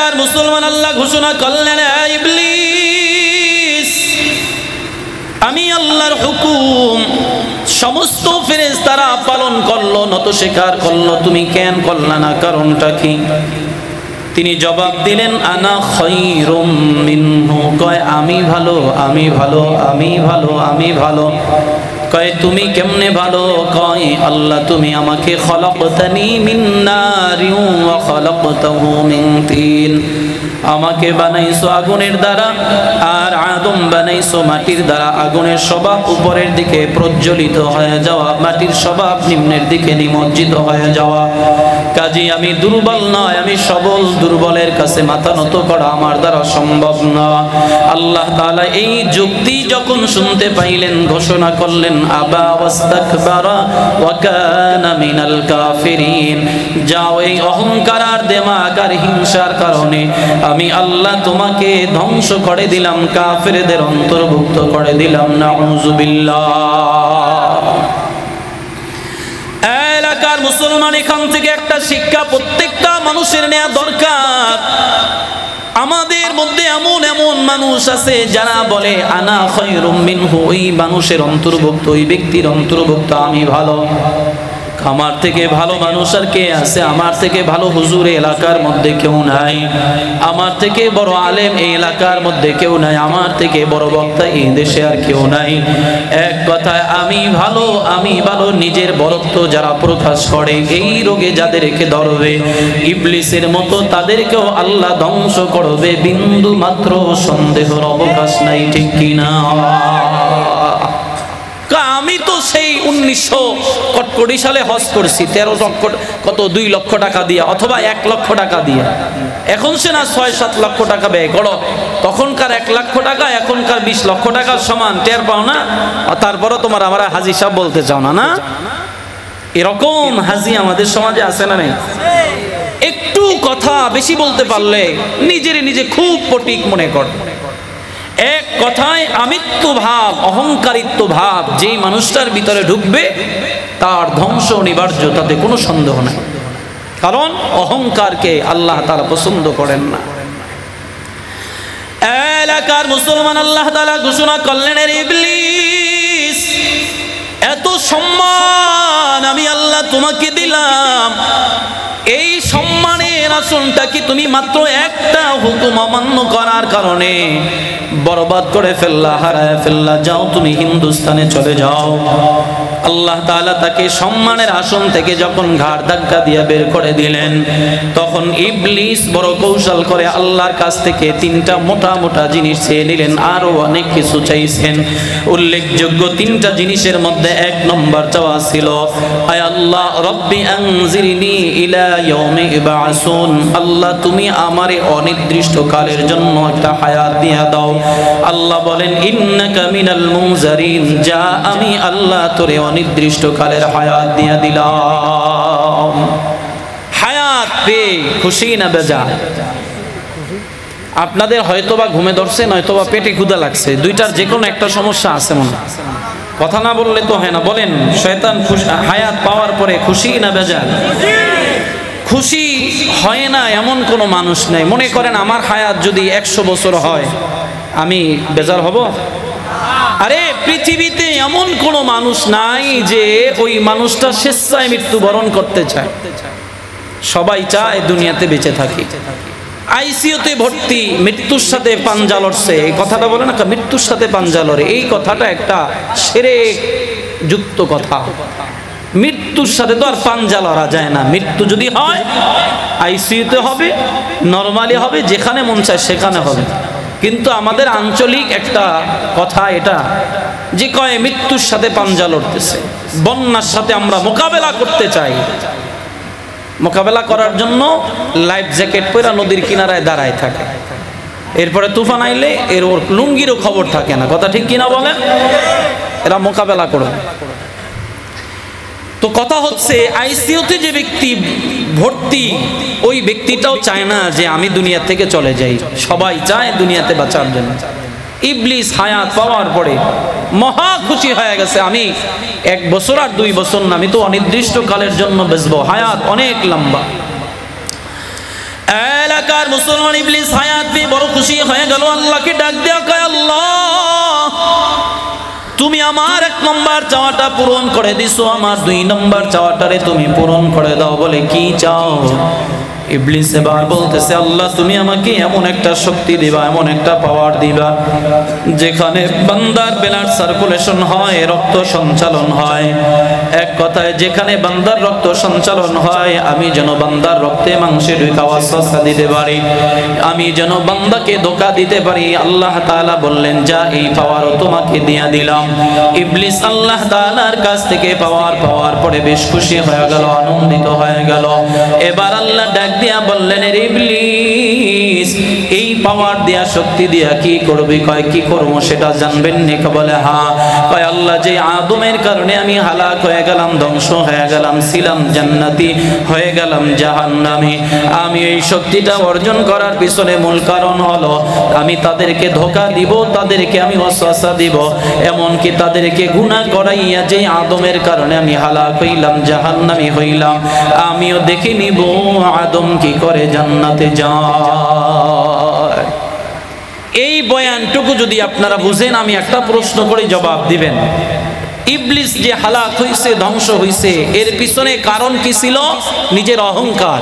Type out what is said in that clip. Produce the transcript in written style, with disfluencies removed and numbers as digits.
এলাকার মুসলমান আল্লাহ ঘোষণা করলেন, ইবলিস, আমি আল্লাহর হুকুম সমস্ত ফেরেশতারা পালন করলো, নত স্বীকার করলো, তুমি কেন করলা না, কারণটা কি? তিনি জবাব দিলেন, আনা খায়রুম মিনহু, কয় আমি ভালো, আমি ভালো, আমি ভালো, আমি ভালো। কয় তুমি কেমনে ভালো? কয় আল্লাহ তুমি আমাকে খলাকতানি মিন নারিন ওয়া খলাকতাহু মিন তিন, আমাকে বানাইছো আগুনের দ্বারা আর আদম বানাইছো মাটির দ্বারা। আগুনের স্বভাব উপরের দিকে প্রজ্বলিত হয়ে যাওয়া, মাটির স্বভাব নিম্নের দিকে নিমজ্জিত হয়ে যাওয়া। কাজী আমি দুর্বল নয়, আমি সবল, দুর্বলের কাছে মাথা নত করা আমার দ্বারা সম্ভব না। আল্লাহ তাআলা এই যুক্তি যখন শুনতে পাইলেন, ঘোষণা করলেন, আবা ওয়াস্তাকবারা ওয়া কানা মিনাল কাফিরিন, যাও এই অহংকার আর দেমাগ আর হিংসার কারণে আমি আল্লাহ তোমাকে ধ্বংস করে দিলাম, কাফেরদের অন্তর্ভুক্ত করে দিলাম। নাউযুবিল্লাহ। এলাকার মুসলমান, এখান থেকে একটা শিক্ষা প্রত্যেকটা মানুষের নেওয়া দরকার। আমাদের মধ্যে এমন এমন মানুষ আছে যারা বলে আনা খায়রুম মিনহু, ওই মানুষের অন্তর্ভুক্ত, ওই ব্যক্তির অন্তর্ভুক্ত আমি ভালো। আমার থেকে ভালো মানুষ আর কে আছে? আমার থেকে ভালো হুজুর এলাকার মধ্যে কেউ নাই, আমার থেকে বড় আলেম এই এলাকার মধ্যে কেউ নাই, আমার থেকে বড় বক্তা এই দেশে আর কেউ নাই। এক কথায় আমি ভালো, আমি ভালো। নিজের বড়ত্ব যারা প্রকাশ করে, এই রোগে যাদেরকে ধরবে ইবলিসের মতো, তাদেরকেও আল্লাহ ধ্বংস করবে, বিন্দু মাত্র সন্দেহের অবকাশ নাই। ঠিক কিনা? আমি তো সেই 1900 সালে হজ করছি, 2 লক্ষ টাকা দিয়া অথবা 1 লক্ষ টাকা দিয়া। এখন সে না 6-7 লক্ষ টাকা ব্যয় করো, তখনকার 1 লক্ষ টাকা এখনকার 20 লক্ষ টাকার সমান, টের পাও না? তারপরও তোমার আমরা হাজি সাহেব বলতে চাও না? না, এরকম হাজি আমাদের সমাজে আছে না নেই? একটু কথা বেশি বলতে পারলে নিজে খুব পটিক মনে কর। এক কথায় আমিত্ব ভাব, অহংকারিত্ব ভাব যেই মানুষটার ভিতরে ঢুকবে তার ধ্বংস অনিবার্য, তাতে কোনো সন্দেহ নাই। কারণ অহংকারকে আল্লাহ তাআলা পছন্দ করেন না। এলাকার মুসলমান, আল্লাহ তাআলা ঘোষণা করলেন, ইবলিস, এত সম্মান আমি আল্লাহ তোমাকে দিলাম, এই সম্মানের আসনটা কি তুমি মাত্র একটা হুকুম অমান্য করার কারণে বরবাদ করে ফেললা, হারায় ফেললা? যাও তুমি হিন্দুস্তানে চলে যাও। আল্লাহ তাআলা তাকে সম্মানের আসন থেকে যখন ঘাড় ধাক্কা দিয়ে বের করে দিলেন, তখন ইবলিস বড় কৌশল করে আল্লাহর কাছ থেকে 3টা মোটা মোটা জিনিস চেয়ে নিলেন, আরো অনেক কিছু চাইছেন। উল্লেখযোগ্য 3টা জিনিসের মধ্যে 1 নম্বর চাওয়া ছিল, আয় আল্লাহ, রব্বি আনজিরনি ইলা ইয়াউমি ইবআসুন, আল্লাহ তুমি আমারে অনির্দিষ্ট কালের জন্য একটা হায়াত দিয়ে দাও। আল্লাহ বলেন, ইন্নাকা মিনাল মুনজারিন, যা আমি আল্লাহ তোরে অনির্দিষ্ট কালের হায়াত দিয়ে দিলাম। হায়াত পেয়ে খুশি না বেজার? আপনাদের হয়তোবা ঘুমে ধরছে, নয়তোবা পেটে ক্ষুধা লাগছে, দুইটার যে কোনো একটা সমস্যা আছে মনে। কথা না বললে তো হয় না। বলেন, শয়তান হায়াত পাওয়ার পরে খুশি না বেজার? খুশি হয় না এমন কোনো মানুষ নেই। মনে করেন আমার হায়াত যদি 100 বছর হয়, আমি বেজার হব? আরে পৃথিবীতে এমন কোনো মানুষ নাই যে ওই মানুষটা স্বেচ্ছায় মৃত্যুবরণ করতে চায়। সবাই চায় দুনিয়াতে বেঁচে থাকি। আইসিইউতে ভর্তি, মৃত্যুর সাথে পাঞ্জা লড়ছে, এই কথাটা বলে না, মৃত্যুর সাথে পাঞ্জা লড়ে, এই কথাটা একটা শিরক যুক্ত কথা। মৃত্যুর সাথে তো আর পাঞ্জা লড়া যায় না। মৃত্যু যদি হয় আইসিইউতে হবে, নরমালি হবে, যেখানে মন চায় সেখানে হবে। কিন্তু আমাদের আঞ্চলিক একটা কথা এটা, যে কয় মৃত্যুর সাথে পাঞ্জা লড়তেছে। বন্যার সাথে আমরা মোকাবেলা করতে চাই, মোকাবেলা করার জন্য লাইফ জ্যাকেট পরে নদীর কিনারায় দাঁড়ায় থাকে। এরপরে তুফান আইলে এর ওর লুঙ্গিরও খবর থাকে না। কথা ঠিক কিনা বলেন? এরা মোকাবেলা করবে। তো কথা হচ্ছে, আইসিইউতে যে ব্যক্তি ভর্তি, ওই ব্যক্তিটাও চায় না যে আমি দুনিয়া থেকে চলে যাই। সবাই চায় দুনিয়াতে বাঁচার জন্য। ইবলিস হায়াত পাওয়ার পরে মহা খুশি হয়ে গেছে, আমি 1 বছর আর 2 বছর না, আমি তো অনির্দিষ্ট কালের জন্য বেঁচবো, হায়াত অনেক লম্বা। এলাকার মুসলমান ইবলিস হায়াত পেয়ে বড় খুশি হয়ে গেল, আল্লাহকে ডাক দেয়া কয়, আল্লাহ তুমি আমার 1 নম্বর চাওয়াটা পূরণ করে দিছো, আমার 2 নম্বর চাওয়াটারে তুমি পূরণ করে দাও। বলে কি চাও? ইবলিস এবার বলতেছে, আল্লাহ তুমি আমাকে এমন একটা শক্তি দিবা, এমন একটা পাওয়ার দিবা যেখানে বান্দার ব্লাড সার্কুলেশন হয়, রক্ত সঞ্চালন হয়। এক কথায় যেখানে বান্দার রক্ত সঞ্চালন হয়, আমি যেন বান্দার রক্তে মাংসে ঢুকা ওয়াসওয়াসা দিতে পারি, আমি যেন বান্দাকে ধোঁকা দিতে পারি। আল্লাহ তাআলা বললেন, যা এই পাওয়ারও তোমাকে দিয়া দিলাম। ইবলিস আল্লাহ তাআলার কাছ থেকে পাওয়ার পাওয়ার পরে বেশ খুশি হয়ে গেল, আনন্দিত হয়ে গেল। এবার আল্লাহ ডাক দিয়া বললেন, ইবলিস এই পাওয়ার দিয়া শক্তি দিয়া কি করবি? কয় কি করবো সেটা জানবেন নি? বলে হ্যাঁ। কয় আল্লাহ যে আদমের কারণে আমি হালাক হয়ে গেলাম, ধ্বংস হয়ে গেলাম, ছিলাম জান্নাতি হয়ে গেলাম জাহান্নামী, আমি এই শক্তিটা অর্জন করার পিছনে মূল কারণ হলো আমি তাদেরকে ধোঁকা দিব, তাদেরকে আমি ওয়াসওয়াসা দিব, এমনকি তাদেরকে গুনাহ করাইয়া যে আদমের কারণে আমি হালাক হইলাম, জাহান্নামী হইলাম, আমিও দেখে নিব আদম কি করে জান্নাতে যায়। এই বয়ানটুকু যদি আপনারা বুঝেন, আমি একটা প্রশ্ন করে জবাব দিবেন, ইবলিস যে হালাক হইছে, ধ্বংস হইছে, এর পিছনে কারণ কি ছিল? নিজের অহংকার।